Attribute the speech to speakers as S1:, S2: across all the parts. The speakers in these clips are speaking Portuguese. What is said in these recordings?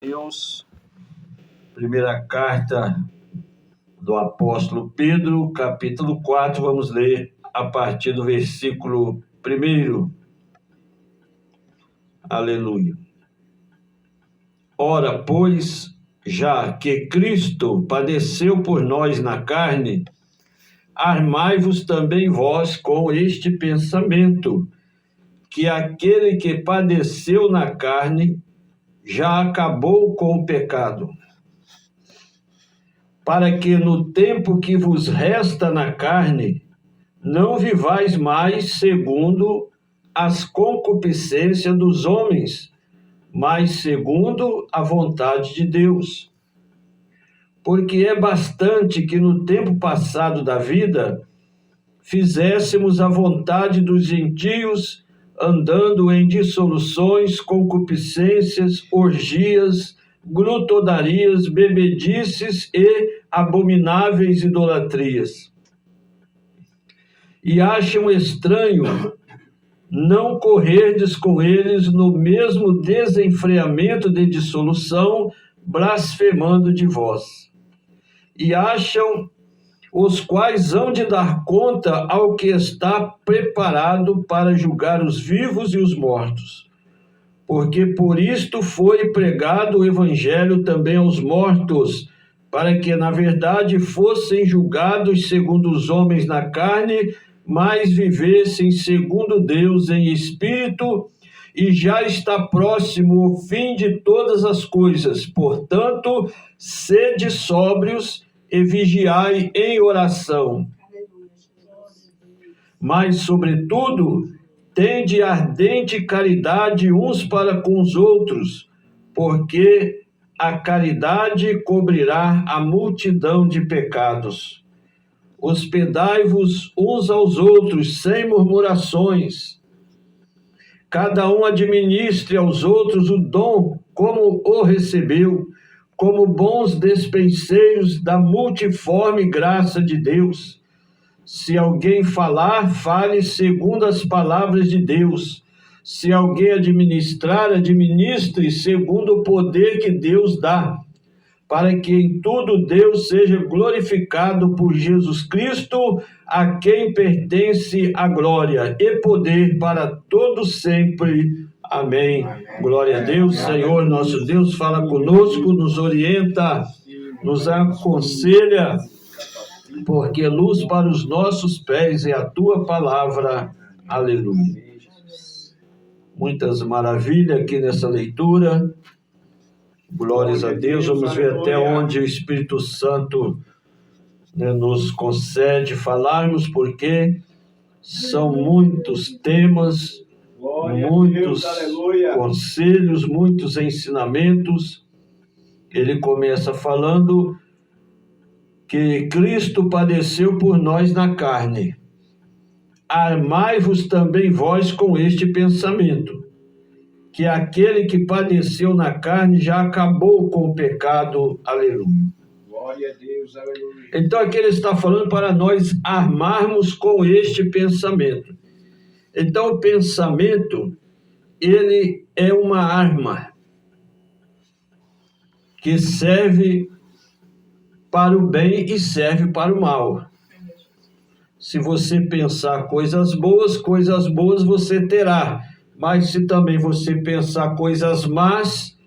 S1: Deus, primeira carta do apóstolo Pedro, capítulo 4, vamos ler a partir do versículo 1. Aleluia. Ora, pois, já que Cristo padeceu por nós na carne, armai-vos também vós com este pensamento, que aquele que padeceu na carne já acabou com o pecado, para que no tempo que vos resta na carne, não vivais mais segundo as concupiscências dos homens, mas segundo a vontade de Deus. Porque é bastante que no tempo passado da vida fizéssemos a vontade dos gentios, andando em dissoluções, concupiscências, orgias, glutodarias, bebedices e abomináveis idolatrias. E acham estranho não correrdes com eles no mesmo desenfreamento de dissolução, blasfemando de vós. E acham os quais hão de dar conta ao que está preparado para julgar os vivos e os mortos. Porque por isto foi pregado o evangelho também aos mortos, para que, na verdade, fossem julgados segundo os homens na carne, mas vivessem segundo Deus em espírito, e já está próximo o fim de todas as coisas. Portanto, sede sóbrios e vigiai em oração. Mas, sobretudo, tende ardente caridade uns para com os outros, porque a caridade cobrirá a multidão de pecados. Hospedai-vos uns aos outros sem murmurações. Cada um administre aos outros o dom como o recebeu, como bons despenseiros da multiforme graça de Deus. Se alguém falar, fale segundo as palavras de Deus. Se alguém administrar, administre segundo o poder que Deus dá, para que em tudo Deus seja glorificado por Jesus Cristo, a quem pertence a glória e poder para todos sempre. Amém. Glória a Deus. Senhor, nosso Deus, fala conosco, nos orienta, nos aconselha, porque luz para os nossos pés é a tua palavra. Aleluia. Muitas maravilhas aqui nessa leitura. Glórias a Deus. Vamos ver até onde o Espírito Santo nos concede falarmos, porque são muitos temas, muitos conselhos, muitos ensinamentos. Ele começa falando que Cristo padeceu por nós na carne. Armai-vos também vós com este pensamento, que aquele que padeceu na carne já acabou com o pecado. Aleluia.
S2: Glória a Deus, aleluia.
S1: Então aqui ele está falando para nós armarmos com este pensamento. Então o pensamento, ele é uma arma que serve para o bem e serve para o mal. Se você pensar coisas boas você terá. Mas se também você pensar coisas más,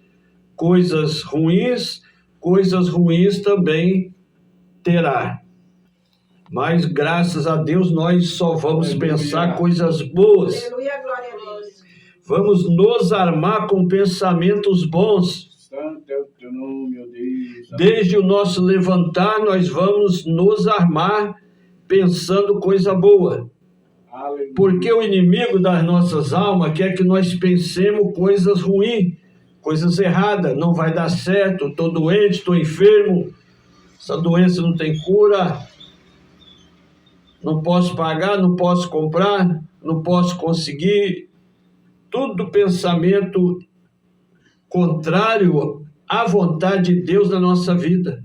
S1: coisas ruins também terá. Mas graças a Deus nós só vamos pensar coisas boas.
S3: Aleluia, glória a Deus.
S1: Vamos nos armar com pensamentos bons.
S2: Santo é o teu nome, meu Deus.
S1: Desde o nosso levantar, nós vamos nos armar pensando coisa boa.
S2: Aleluia.
S1: Porque o inimigo das nossas almas quer que nós pensemos coisas ruins, coisas erradas. Não vai dar certo, estou doente, estou enfermo, essa doença não tem cura, não posso pagar, não posso comprar, não posso conseguir. Tudo pensamento contrário à vontade de Deus na nossa vida.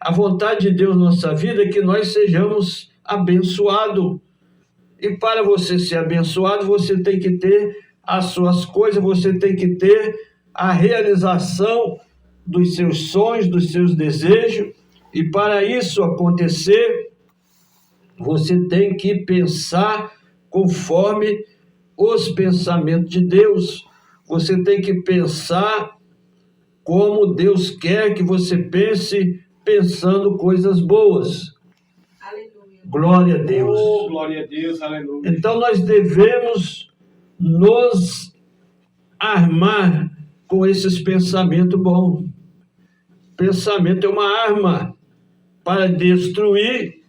S1: A vontade de Deus na nossa vida é que nós sejamos abençoados. E para você ser abençoado, você tem que ter as suas coisas, você tem que ter a realização dos seus sonhos, dos seus desejos, e para isso acontecer, você tem que pensar conforme os pensamentos de Deus. Você tem que pensar como Deus quer que você pense, pensando coisas boas.
S3: Aleluia.
S1: Glória a Deus.
S2: Oh, glória a Deus, aleluia.
S1: Então nós devemos nos armar com esses pensamentos bons. Pensamento é uma arma para destruir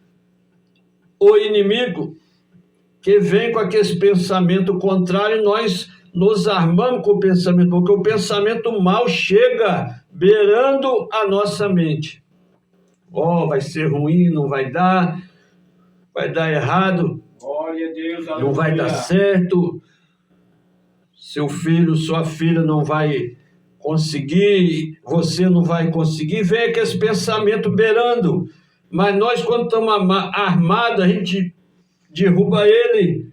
S1: o inimigo que vem com aquele pensamento contrário. Nós nos armamos com o pensamento, porque o pensamento mal chega beirando a nossa mente. Vai ser ruim, não vai dar errado,
S2: Glória a Deus, aleluia.
S1: não vai dar certo, seu filho, sua filha não vai conseguir, você não vai conseguir. Vem aquele pensamento beirando, mas nós, quando estamos armados, a gente derruba ele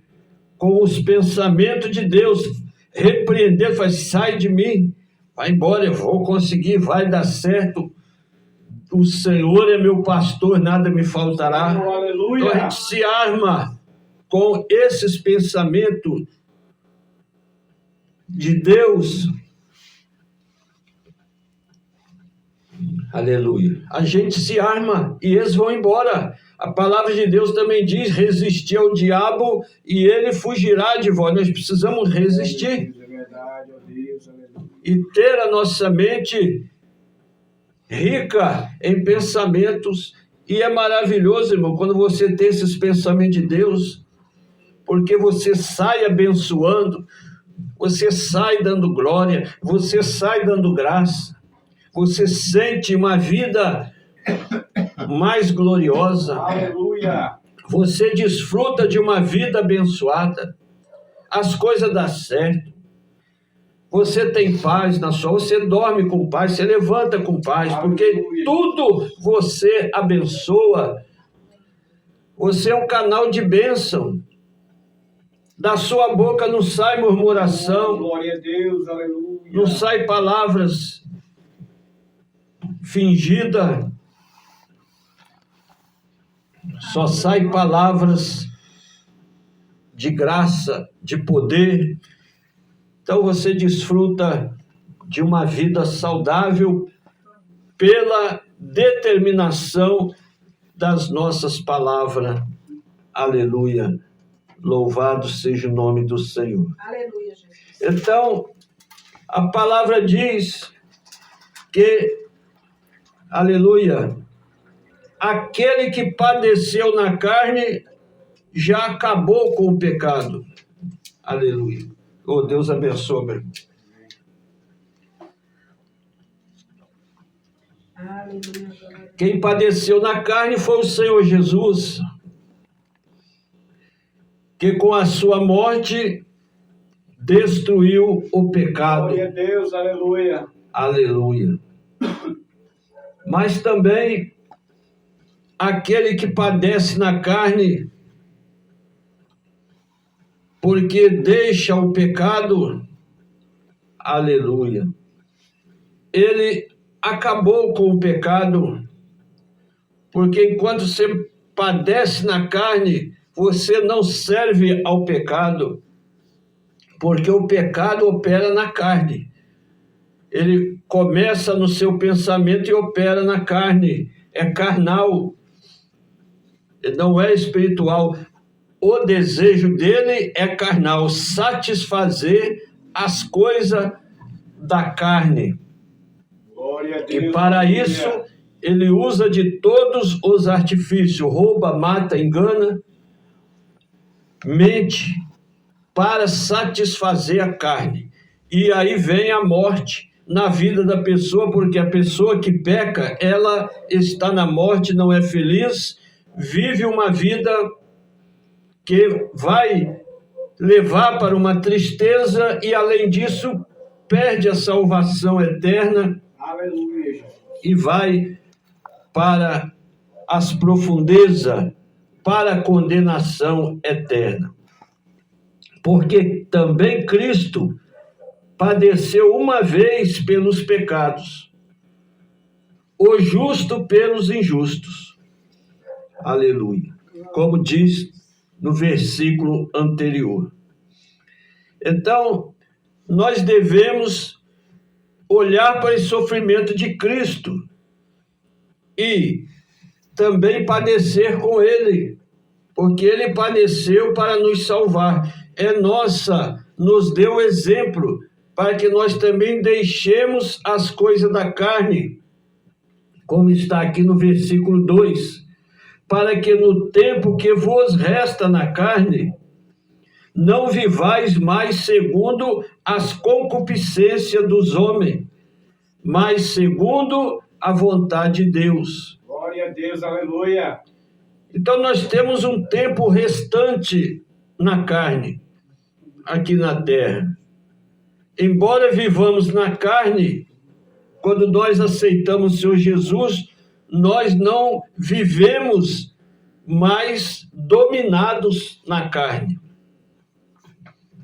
S1: com os pensamentos de Deus, repreender, faz, sai de mim, vai embora, eu vou conseguir, vai dar certo, o Senhor é meu pastor, nada me faltará.
S2: Oh, aleluia.
S1: Então a gente se arma com esses pensamentos de Deus. Aleluia. A gente se arma e eles vão embora. A palavra de Deus também diz: resistir ao diabo e ele fugirá de vós. Nós precisamos resistir
S2: É verdade, ó Deus, aleluia.
S1: e ter a nossa mente rica em pensamentos. E é maravilhoso, irmão, quando você tem esses pensamentos de Deus, porque você sai abençoando, você sai dando glória, você sai dando graça, você sente uma vida mais gloriosa,
S2: Aleluia.
S1: você desfruta de uma vida abençoada, as coisas dão certo, você tem paz na sua, você dorme com paz, você levanta com paz, porque
S2: Aleluia.
S1: tudo você abençoa. Você é um canal de bênção. Da sua boca não sai
S2: Oh,
S1: murmuração,
S2: glória a Deus, aleluia.
S1: não sai palavras fingidas, só sai palavras de graça, de poder. Então você desfruta de uma vida saudável pela determinação das nossas palavras. Aleluia. Louvado seja o nome do Senhor.
S3: Aleluia, Jesus.
S1: Então, a palavra diz que, aleluia, aquele que padeceu na carne já acabou com o pecado. Aleluia. Oh, Deus abençoe, meu irmão.
S3: Aleluia.
S1: Quem padeceu na carne foi o Senhor Jesus, que com a sua morte destruiu o pecado.
S2: Glória a Deus, aleluia.
S1: Aleluia. Mas também aquele que padece na carne, porque deixa o pecado, aleluia, ele acabou com o pecado, porque enquanto você padece na carne, você não serve ao pecado, porque o pecado opera na carne. Ele começa no seu pensamento e opera na carne, é carnal, não é espiritual. O desejo dele é carnal, satisfazer as coisas da carne.
S2: Glória a Deus.
S1: E para
S2: aleluia.
S1: isso, ele usa de todos os artifícios, rouba, mata, engana, mente, para satisfazer a carne. E aí vem a morte na vida da pessoa, porque a pessoa que peca, ela está na morte, não é feliz, vive uma vida que vai levar para uma tristeza e, além disso, perde a salvação eterna
S2: Aleluia, Jesus.
S1: e vai para as profundezas, para a condenação eterna. Porque também Cristo padeceu uma vez pelos pecados, o justo pelos injustos. Aleluia. Como diz no versículo anterior. Então, nós devemos olhar para esse sofrimento de Cristo e também padecer com Ele, porque Ele padeceu para nos salvar. Nos deu exemplo para que nós também deixemos as coisas da carne, como está aqui no versículo 2, para que no tempo que vos resta na carne, não vivais mais segundo as concupiscências dos homens, mas segundo a vontade de Deus.
S2: Glória a Deus, aleluia.
S1: Então nós temos um tempo restante na carne, aqui na terra. Embora vivamos na carne, quando nós aceitamos o Senhor Jesus, nós não vivemos mais dominados na carne.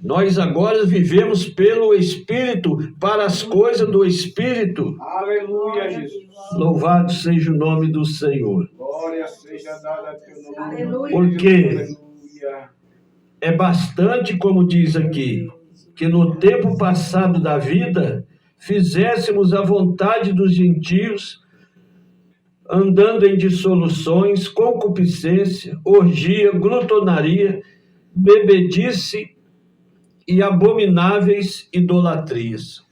S1: Nós agora vivemos pelo Espírito, para as coisas do Espírito.
S2: Aleluia, Jesus.
S1: Louvado seja o nome do Senhor.
S2: Glória seja dada a teu nome.
S3: Aleluia.
S1: Porque
S2: Aleluia.
S1: é bastante, como diz aqui, que no tempo passado da vida, fizéssemos a vontade dos gentios, andando em dissoluções, concupiscência, orgia, glutonaria, bebedice e abomináveis idolatrias.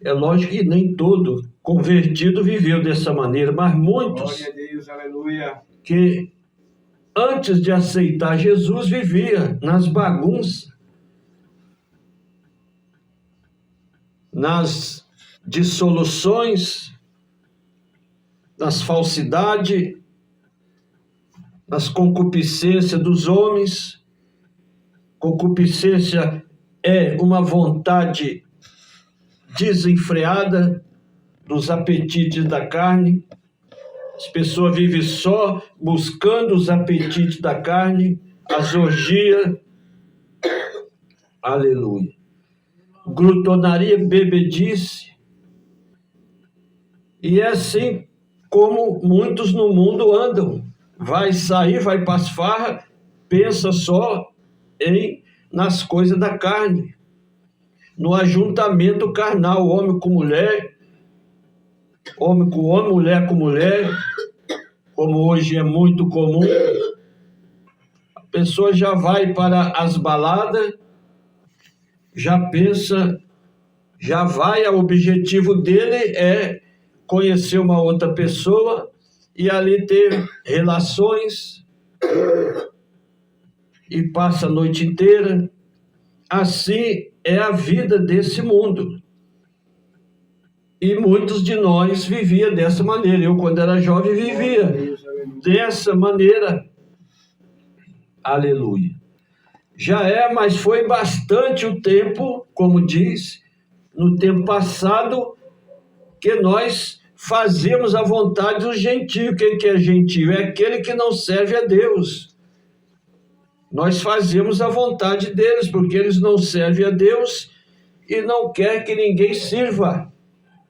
S1: É lógico que nem todo convertido viveu dessa maneira, mas muitos
S2: Glória a Deus, aleluia.
S1: que antes de aceitar Jesus vivia nas bagunças, nas dissoluções, nas falsidades, nas concupiscências dos homens. Concupiscência é uma vontade desenfreada dos apetites da carne. As pessoas vivem só buscando os apetites da carne, as orgias. Aleluia. Glutonaria, bebedice. E é assim como muitos no mundo andam. Vai sair, vai para as farras, pensa só nas coisas da carne, no ajuntamento carnal, homem com mulher, homem com homem, mulher com mulher, como hoje é muito comum. A pessoa já vai para as baladas, já pensa, já vai, o objetivo dele é conhecer uma outra pessoa e ali ter relações, e passa a noite inteira. Assim é a vida desse mundo. E muitos de nós viviam dessa maneira. Eu, quando era jovem, vivia dessa maneira. Aleluia. Mas foi bastante o tempo, como diz, no tempo passado, que nós fazemos a vontade do gentio. Quem que é gentio? É aquele que não serve a Deus. Nós fazemos a vontade deles, porque eles não servem a Deus e não querem que ninguém sirva.